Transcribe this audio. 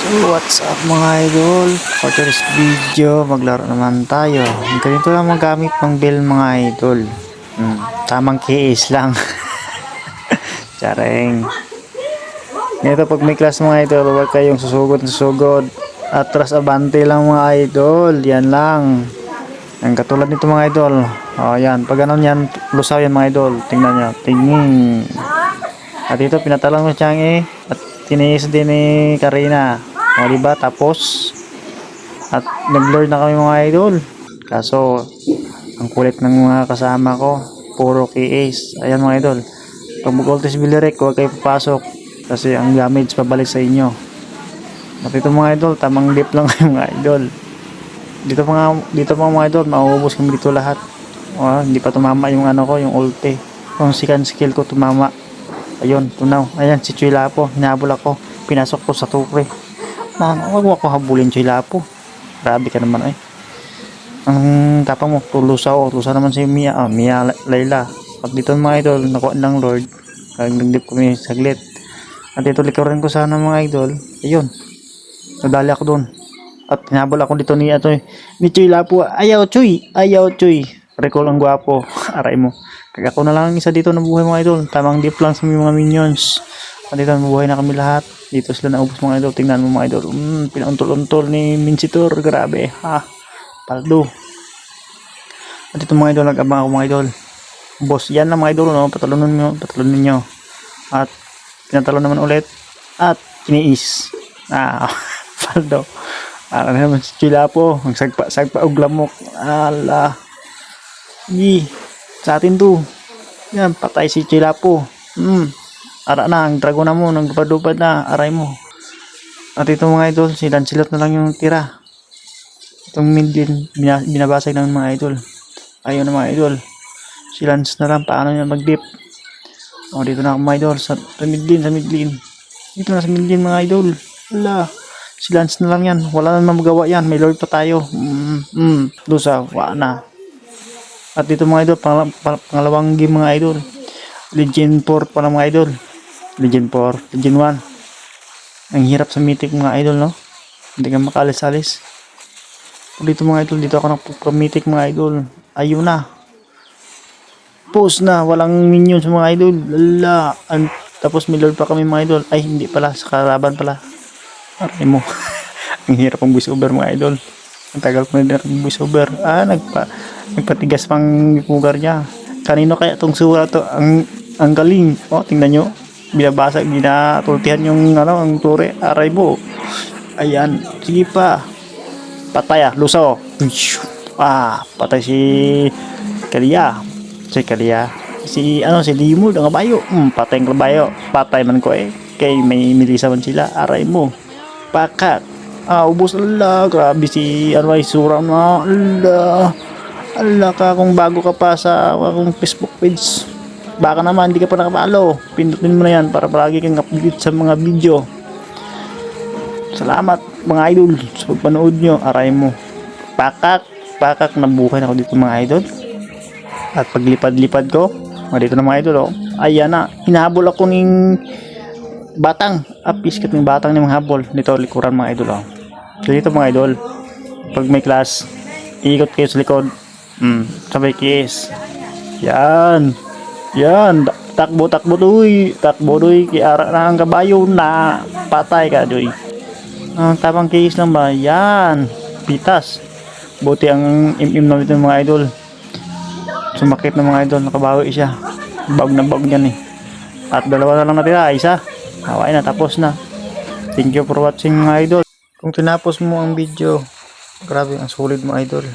What's up mga idol? For today's video, maglaro naman tayo. Ganito lang magamit ng bell mga idol. Tamang keys lang. Tsareng. Ganito pag may class mga idol, huwag kayong susugod. Atras abante lang mga idol. Yan lang. Ang katulad nito mga idol. O yan, pag ganun yan, lusaw yan mga idol. Tingnan nyo. Tingin. At ito, pinatalang ko siyang at tiniis din ni Karina. O diba? Tapos at nag-lord na kami mga idol. Kaso ang kulit ng mga kasama ko, puro KAs. Ayan mga idol. Pag mag-ultis bilirek, huwag kayo papasok kasi ang damage pabalik sa inyo. At ito mga idol, tamang dip lang kayo mga idol. Dito mga idol, mauubos kami dito lahat. O, hindi pa tumama yung ano ko, yung ulti. Yung second skill ko tumama. Ayun, tunaw. Ayan, si Chuy Lapo. Hinabol ako. Pinasok ko sa tukre. Huwag mo ako habulin, Chuy Lapo. Grabe ka naman ay. Ang tapang mo, tulusaw. Tulusaw naman si Mia. Mia Layla. At dito mga idol, nakuha ng Lord. Nagdip kami saglit. At dito likarin ko sana mga idol. Ayun. Nadali ako doon. At hinabol ako dito ni Chuy Lapo. Ayaw, Chuy. Ayaw, Chuy. Recall ang gwapo. Aray mo. Kaya ako na lang isa dito na buhay mga idol. Tamang dip lang sa mga minions. At dito mabuhay na kami lahat. Dito sila naubos mga idol. Tingnan mo mga idol. Pinauntol-untol ni Mincitor. Grabe. Paldo. At dito mga idol. Nag-abang ako mga idol. Boss. Yan lang mga idol. No? Patalunin nyo. At pinatalon naman ulit. At kiniis. Paldo. Ano naman si Chuy Lapo. Magsagpa og lamok. Sa atin to. Yan, patay si Chuy Lapo. Ara na, ang dragon na mo, nagpadupad na, aray mo. At ito mga idol, silat na lang yung tira. Itong mid din, binabasag ng mga idol. Ayaw na mga idol. Silans na lang, paano nyo mag-dip. O, dito na ako mga idol, sa mid lane. Dito na sa mid lane mga idol. Wala. Silans na lang yan, wala na magawa yan, may lord pa tayo. Lusa, wala na. At dito mga idol, pangalawang game mga idol. Legend 4 pa lang mga idol. Legend 4, Legend 1. Ang hirap sa mythic mga idol, no? Hindi ka makalis-alis. Dito mga idol, dito ako nagpa-mythic mga idol. Ayun na. Post na, walang minions mga idol. Lala. Tapos may lord pa kami mga idol. Ay, hindi pala, sa kalaban pala. Aray mo. Ang hirap ang voice over mga idol. Ang tagal ko na din ang voice over. Nagpatigas pang pugar niya. Kanino kaya itong sura to? Ang galing. O, tingnan nyo. Binabasag, ginatultihan yung ang tore. Aray mo. Ayan. Sige pa. Patay lusaw. Patay si Kalia. Si Limud ang kabayo. Patay ang kabayo. Patay man ko kay may milisa man sila. Aray mo. Pakat. Ubos ala. Grabe si sura na. Ala ka kung bago ka pa sa akong Facebook page. Baka naman hindi ka pa nakapalo. Pindutin mo na yan para palagi kang update sa mga video. Salamat mga idol sa panood nyo. Aray mo. Pakak nabuhay na ako dito mga idol. At paglipad-lipad ko, dito na mga idol ayan na. Hinahabol ako ng batang. Piskat ng batang ng mga habol. Dito likuran mga idol Dito mga idol. Pag may class, iikot kayo sa likod. Sabay kiss. Yan. Takbo doy. Kiara na ang kabayo na. Patay ka doy. Tapang kiss lang ba? Yan. Pitas. Buti ang na ito mga idol. Sumakit ng mga idol. Nakabawi siya. Bag na bag yan At dalawa na lang natira. Isa. Haway na. Tapos na. Thank you for watching mga idol. Kung tinapos mo ang video, grabe ang sulit mga idol.